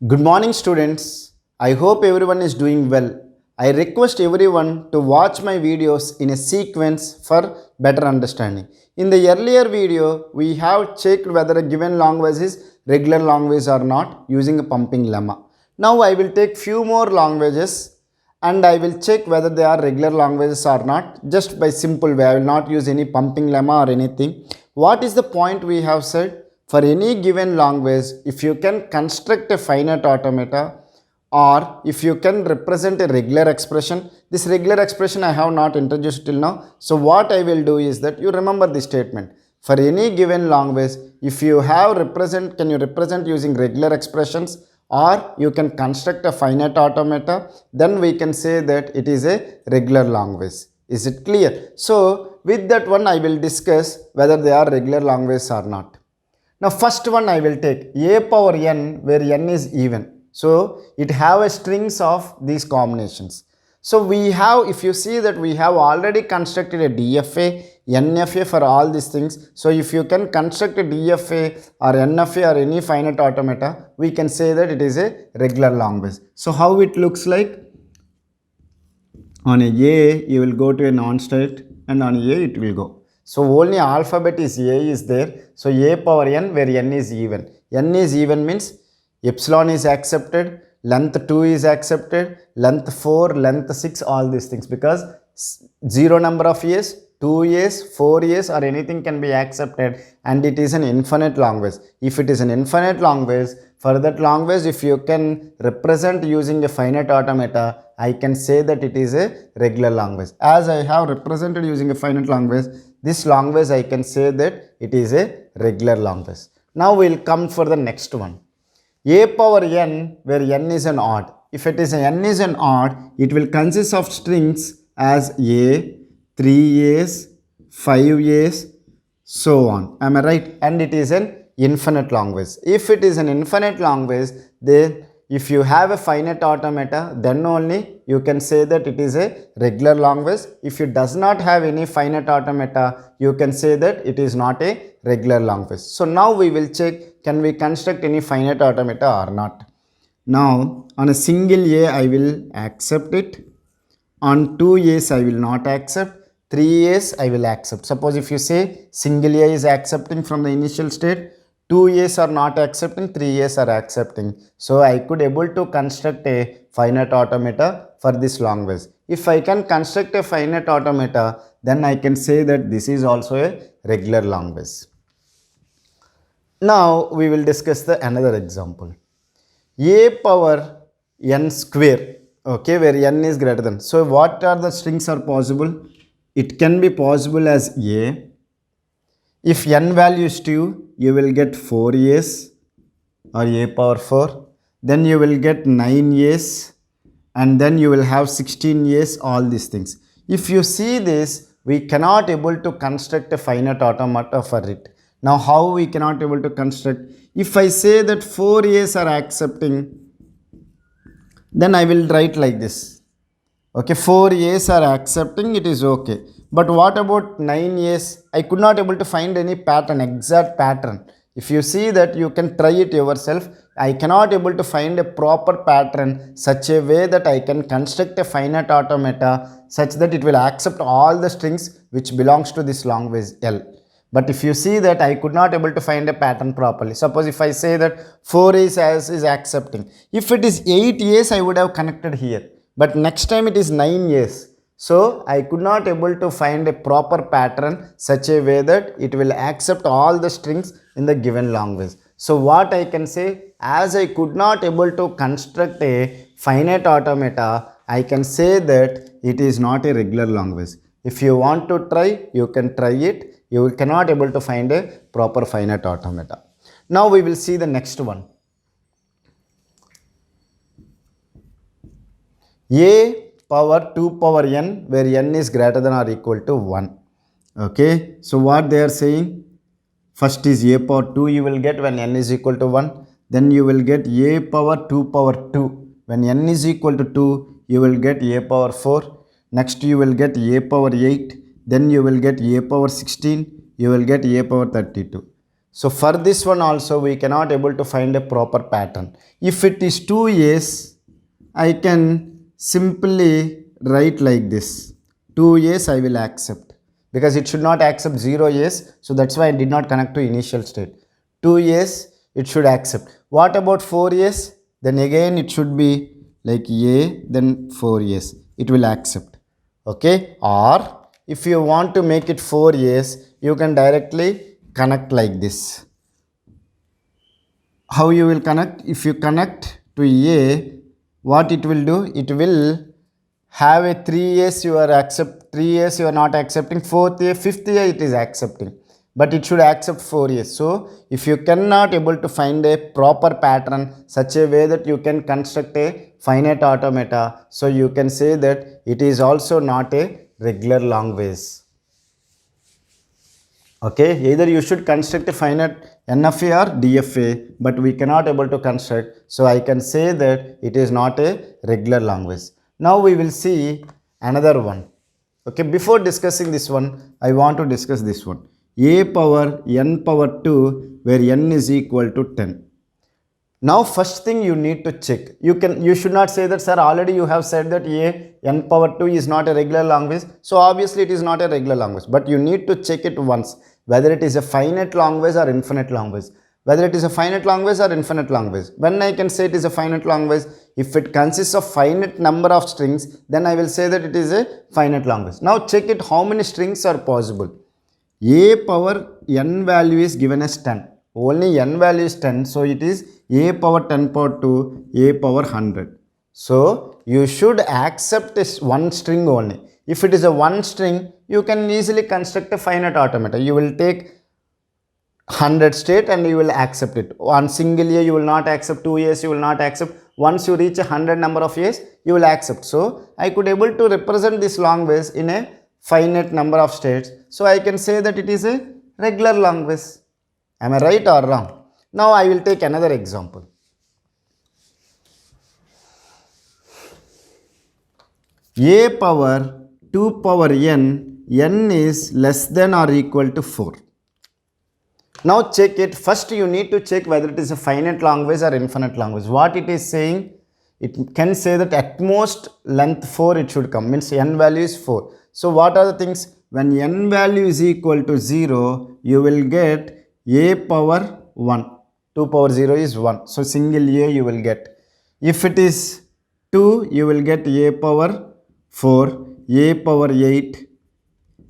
Good morning, students. I hope everyone is doing well. I request everyone to watch my videos in a sequence for better understanding. In the earlier video, we have checked whether a given language is regular language or not using a pumping lemma. Now I will take few more languages and I will check whether they are regular languages or not just by simple way. I will not use any pumping lemma or anything. What is the point we have said? For any given language, if you can construct a finite automata or if you can represent a regular expression, this regular expression I have not introduced till now. So what I will do is that you remember this statement. For any given language, if you have can you represent using regular expressions or you can construct a finite automata, then we can say that it is a regular language. Is it clear? So with that one I will discuss whether they are regular languages or not. Now first one I will take a power n where n is even. So it have a strings of these combinations. So we have, if you see that we have already constructed a DFA, NFA for all these things. So if you can construct a DFA or NFA or any finite automata, we can say that it is a regular language. So how it looks like? On a you will go to a non-state and on a it will go. So only alphabet is a is there. So a power n where n is even. N is even means epsilon is accepted, length 2 is accepted, length 4, length 6, all these things, because 0 number of years, 2 years, 4 years or anything can be accepted, and it is an infinite language. If it is an infinite language, for that language if you can represent using a finite automata, I can say that it is a regular language. As I have represented using a finite language, this language I can say that it is a regular language. Now we will come for the next one. A power n where n is an odd. If it is n is an odd, it will consist of strings as a, 3 a's, 5 a's, so on. Am I right? And it is an infinite language. If it is an infinite language, then if you have a finite automata, then only you can say that it is a regular language. If it does not have any finite automata, you can say that it is not a regular language. So now we will check, can we construct any finite automata or not. Now on a single a I will accept it, on 2 a's I will not accept, 3 a's I will accept. Suppose if you say single a is accepting from the initial state, 2 a's are not accepting, 3 a's are accepting. So I could able to construct a finite automata for this language. If I can construct a finite automata, then I can say that this is also a regular language. Now we will discuss the another example. A power n square, okay, where n is greater than. So what are the strings are possible? It can be possible as a. If n value is 2, you will get 4 a's or a power 4. Then you will get 9 a's and then you will have 16 a's, all these things. If you see this, we cannot able to construct a finite automata for it. Now how we cannot able to construct? If I say that 4 a's are accepting, then I will write like this. Okay, 4 a's are accepting, it is okay. But what about 9 a's? I could not able to find any pattern, exact pattern. If you see that, you can try it yourself. I cannot able to find a proper pattern such a way that I can construct a finite automata such that it will accept all the strings which belongs to this language L. But if you see that, I could not able to find a pattern properly. Suppose if I say that 4 a's is accepting. If it is 8 a's, I would have connected here. But next time it is 9 a's. So I could not able to find a proper pattern such a way that it will accept all the strings in the given language. So what I can say, as I could not able to construct a finite automata, I can say that it is not a regular language. If you want to try, you can try it. You cannot able to find a proper finite automata. Now we will see the next one. A power 2 power n where n is greater than or equal to 1. Okay, so what they are saying, first is a power 2 you will get when n is equal to 1. Then you will get a power 2 power 2. When n is equal to 2, you will get a power 4. Next you will get a power 8. Then you will get a power 16. You will get a power 32. So for this one also we cannot able to find a proper pattern. If it is 2A's, I can simply write like this. 2A's I will accept because it should not accept 0A's. So that's why I did not connect to initial state. 2A's it should accept. What about 4A's? Then again it should be like A then 4A's. It will accept. Okay. Or if you want to make it 4A's, you can directly connect like this. How you will connect? If you connect to A, what it will do? It will have a 3A's you are accept, 3A's you are not accepting, 4th A, 5th A it is accepting, but it should accept 4A's. So if you cannot able to find a proper pattern such a way that you can construct a finite automata, so you can say that it is also not a regular language. Okay, either you should construct a finite NFA or DFA, but we cannot able to construct, so I can say that it is not a regular language. Now we will see another one. Okay, before discussing this one, I want to discuss this one. A power n power 2 where n is equal to 10. Now first thing you need to check. You should not say that, sir, already you have said that A n power 2 is not a regular language. So obviously it is not a regular language. But you need to check it once whether it is a finite language or infinite language. Whether it is a finite language or infinite language. When I can say it is a finite language, if it consists of finite number of strings, then I will say that it is a finite language. Now check it how many strings are possible. A power n value is given as 10. Only n value is 10, so it is a power 10 power 2, a power 100. So you should accept this one string only. If it is a one string, you can easily construct a finite automata. You will take 100 state and you will accept it. On single A you will not accept, 2 A's you will not accept. Once you reach 100 number of A's, you will accept. So I could able to represent this language in a finite number of states. So I can say that it is a regular language. Am I right or wrong? Now I will take another example. A power 2 power n, n is less than or equal to 4. Now check it. First you need to check whether it is a finite language or infinite language. What it is saying, it can say that at most length 4 it should come, means n value is 4. So what are the things? When n value is equal to 0, you will get a power 1. 2 power 0 is 1. So single A you will get. If it is 2, you will get a power 4, a power 8,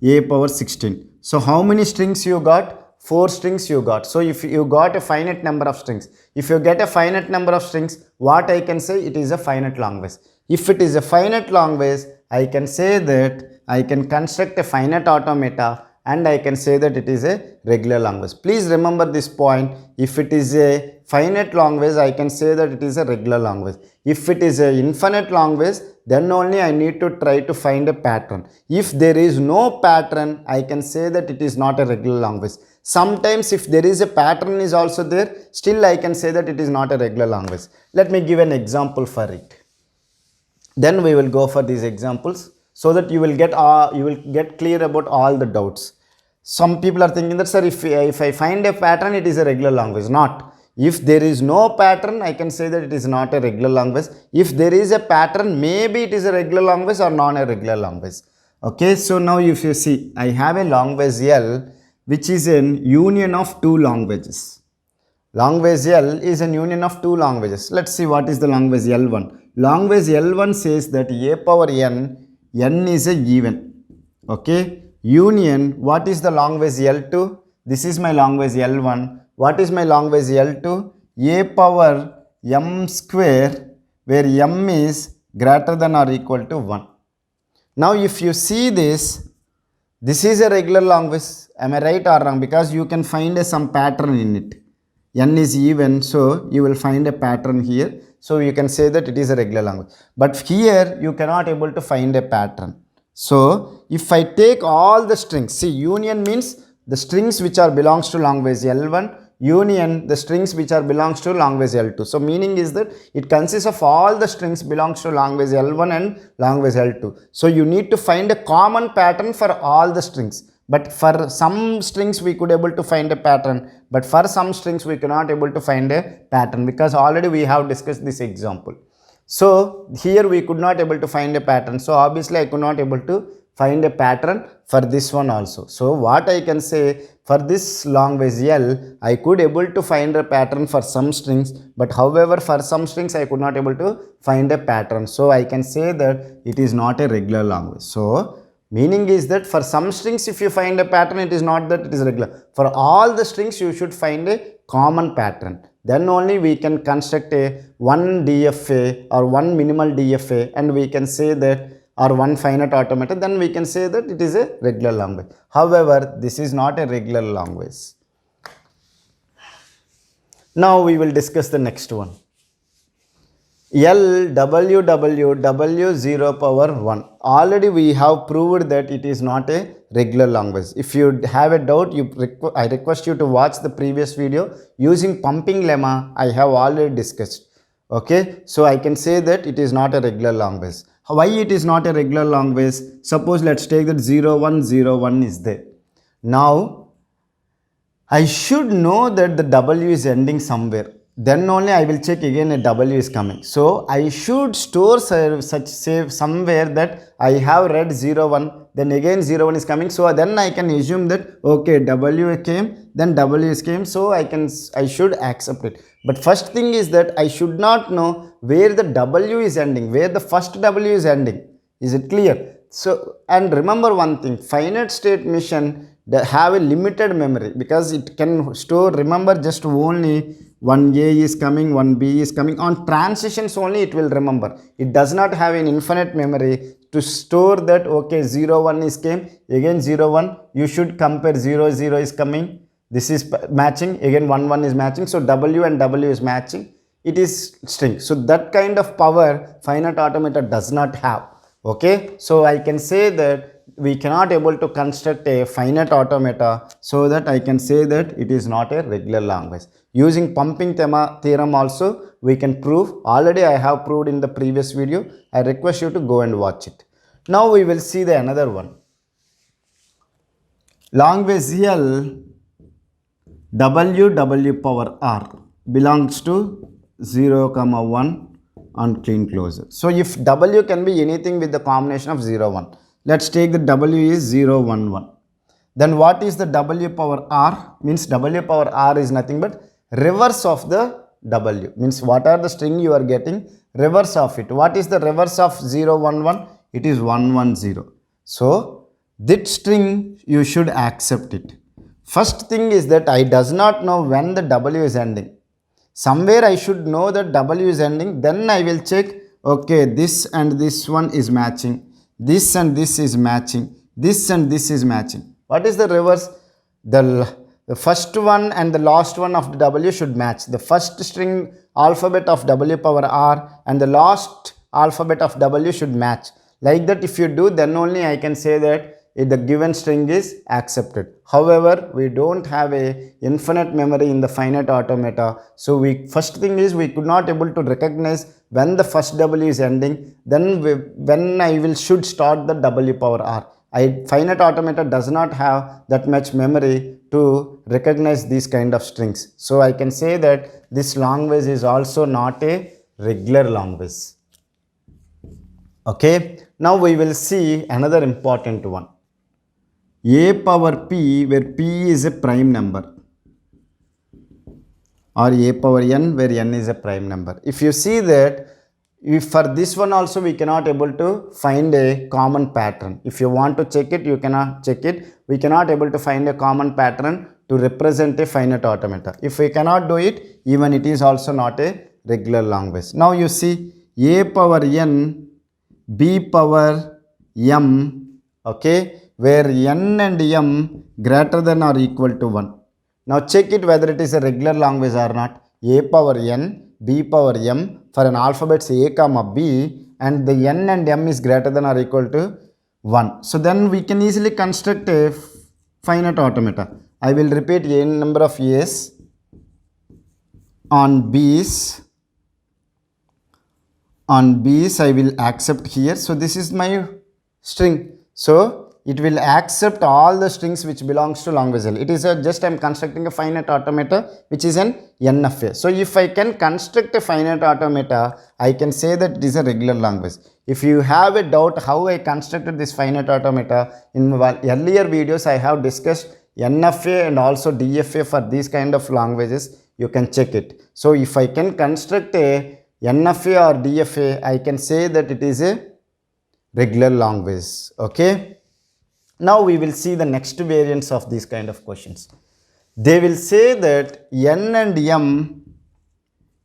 a power 16. So how many strings you got? 4 strings you got. So if you got a finite number of strings, if you get a finite number of strings, what I can say? It is a finite language. If it is a finite language, I can say that I can construct a finite automata and I can say that it is a regular language. Please remember this point. If it is a finite language, I can say that it is a regular language. If it is an infinite language, then only I need to try to find a pattern. If there is no pattern, I can say that it is not a regular language. Sometimes if there is a pattern is also there, still I can say that it is not a regular language. Let me give an example for it. Then we will go for these examples so that you will get clear about all the doubts. Some people are thinking that, sir, if I find a pattern, it is a regular language. Not. If there is no pattern, I can say that it is not a regular language. If there is a pattern, maybe it is a regular language or non a regular language. Okay, so now if you see, I have a language L which is an union of two languages. Language L is an union of two languages. Let's see what is the language L1. Language L1 says that a power n is a even. Okay. Union, what is the language L2? This is my language L1. What is my language L2? A power m square, where m is greater than or equal to 1. Now if you see this is a regular language. Am I right or wrong? Because you can find some pattern in it. N is even, so you will find a pattern here. So you can say that it is a regular language. But here you cannot able to find a pattern. So if I take all the strings, see, union means the strings which are belongs to language L1, union the strings which are belongs to language L2. So meaning is that it consists of all the strings belongs to language L1 and language L2. So you need to find a common pattern for all the strings. but for some strings we could able to find a pattern, but for some strings we cannot able to find a pattern, because already we have discussed this example. So here we could not able to find a pattern, so obviously I could not able to find a pattern for this one also. So what I can say, for this language L, I could able to find a pattern for some strings, but however for some strings I could not able to find a pattern. So I can say that it is not a regular language. So meaning is that for some strings if you find a pattern, it is not that it is regular. For all the strings you should find a common pattern. Then only we can construct a one DFA or one minimal DFA, and we can say that, or one finite automata, then we can say that it is a regular language. However, this is not a regular language. Now we will discuss the next one. LWWW 0 power 1. Already we have proved that it is not a regular language. If you have a doubt, I request you to watch the previous video. Using pumping lemma, I have already discussed. Okay, so I can say that it is not a regular language. Why it is not a regular language? Suppose let's take that 0101 is there. Now I should know that the W is ending somewhere. Then only I will check again a W is coming. So I should store such save somewhere that I have read 01, then again 01 is coming. So then I can assume that okay, W came, then W is came, so I should accept it. But first thing is that I should not know where the W is ending, where the first W is ending. Is it clear? So, and remember one thing, finite state machine have a limited memory, because it can store, remember, just only one A is coming, one B is coming. On transitions only it will remember. It does not have an infinite memory to store that okay, 01 is came, again 01, you should compare 00 is coming, this is matching, again 11 is matching, so W and W is matching, it is string. So that kind of power finite automata does not have. Okay, so I can say that we cannot able to construct a finite automata, so that I can say that it is not a regular language. Using pumping theorem also we can prove. Already I have proved in the previous video. I request you to go and watch it. Now we will see the another one. Language L WW power R belongs to 0, 1 on clean closure. So if W can be anything with the combination of 0, 1. Let's take the W is 0, 1, 1. Then what is the W power R? Means W power R is nothing but reverse of the W. Means what are the string you are getting? Reverse of it. What is the reverse of 0, 1, 1? It is 1, 1, 0. So that string you should accept it. First thing is that I does not know when the W is ending. Somewhere I should know that W is ending. Then I will check, okay, this and this one is matching. This and this is matching. This and this is matching. What is the reverse? The first one and the last one of the W should match. The first string alphabet of W power R and the last alphabet of W should match. Like that if you do, then only I can say that the given string is accepted. However, we don't have a infinite memory in the finite automata. So first thing is we could not able to recognize when the first W is ending. Then when I should start the W power R. Finite automata does not have that much memory to recognize these kind of strings. So I can say that this language is also not a regular language. Okay. Now we will see another important one. A power P, where P is a prime number, or A power N, where N is a prime number. If you see that, if for this one also we cannot able to find a common pattern. If you want to check it, you cannot check it. We cannot able to find a common pattern to represent a finite automata. If we cannot do it, even it is also not a regular language. Now you see A power N, B power M, okay, where N and M greater than or equal to 1. Now check it whether it is a regular language or not. A power N, B power M for an alphabets A comma B, and the N and M is greater than or equal to 1. So then we can easily construct a finite automata. I will repeat n number of A's on B's. On B's I will accept here. So this is my string. So it will accept all the strings which belongs to language L. It is just I am constructing a finite automata which is an NFA. So if I can construct a finite automata, I can say that it is a regular language. If you have a doubt how I constructed this finite automata, in earlier videos I have discussed NFA and also DFA for these kind of languages. You can check it. So if I can construct a NFA or DFA, I can say that it is a regular language. Okay. Now we will see the next variants of these kind of questions. They will say that n and m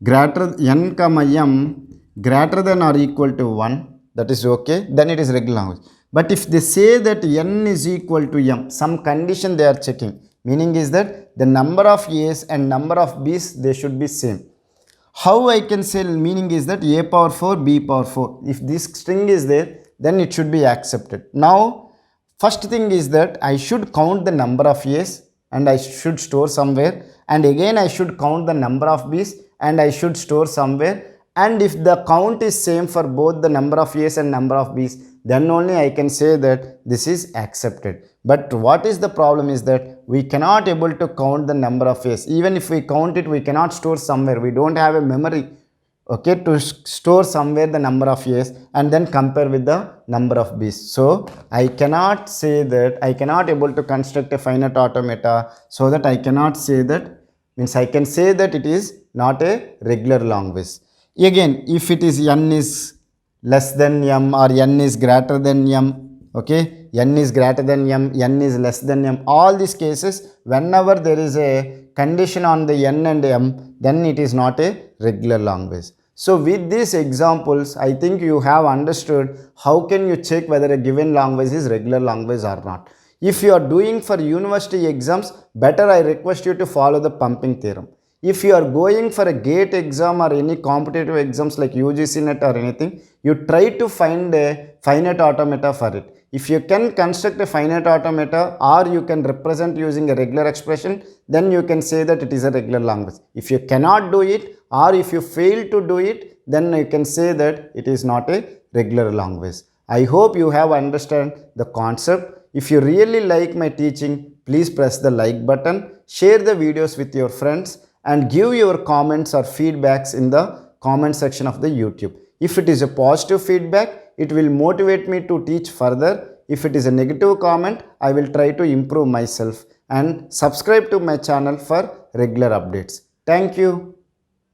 greater n comma m greater than or equal to 1, that is okay, then it is regular language. But if they say that n is equal to m, some condition they are checking, meaning is that the number of a's and number of b's, they should be same. How I can say, meaning is that a power 4, b power 4, if this string is there, then it should be accepted. Now first thing is that I should count the number of a's and I should store somewhere, and again I should count the number of b's and I should store somewhere, and if the count is same for both the number of a's and number of b's, then only I can say that this is accepted. But what is the problem is that we cannot able to count the number of a's. Even if we count it, we cannot store somewhere. We don't have a memory, okay, to store somewhere the number of a's and then compare with the number of b's. So I cannot say that, I cannot able to construct a finite automata, so that I cannot say that, means I can say that it is not a regular language. Again, if it is n is less than m or n is greater than m, okay, n is greater than m, n is less than m, all these cases, whenever there is a condition on the n and m, then it is not a regular language. So with these examples, I think you have understood how can you check whether a given language is regular language or not. If you are doing for university exams, better I request you to follow the pumping theorem. If you are going for a GATE exam or any competitive exams like UGC NET or anything, you try to find a finite automata for it. If you can construct a finite automata or you can represent using a regular expression, then you can say that it is a regular language. If you cannot do it or if you fail to do it, then you can say that it is not a regular language. I hope you have understood the concept. If you really like my teaching, please press the like button, share the videos with your friends, and give your comments or feedbacks in the comment section of the YouTube. If it is a positive feedback, it will motivate me to teach further. If it is a negative comment, I will try to improve myself, and subscribe to my channel for regular updates. Thank you.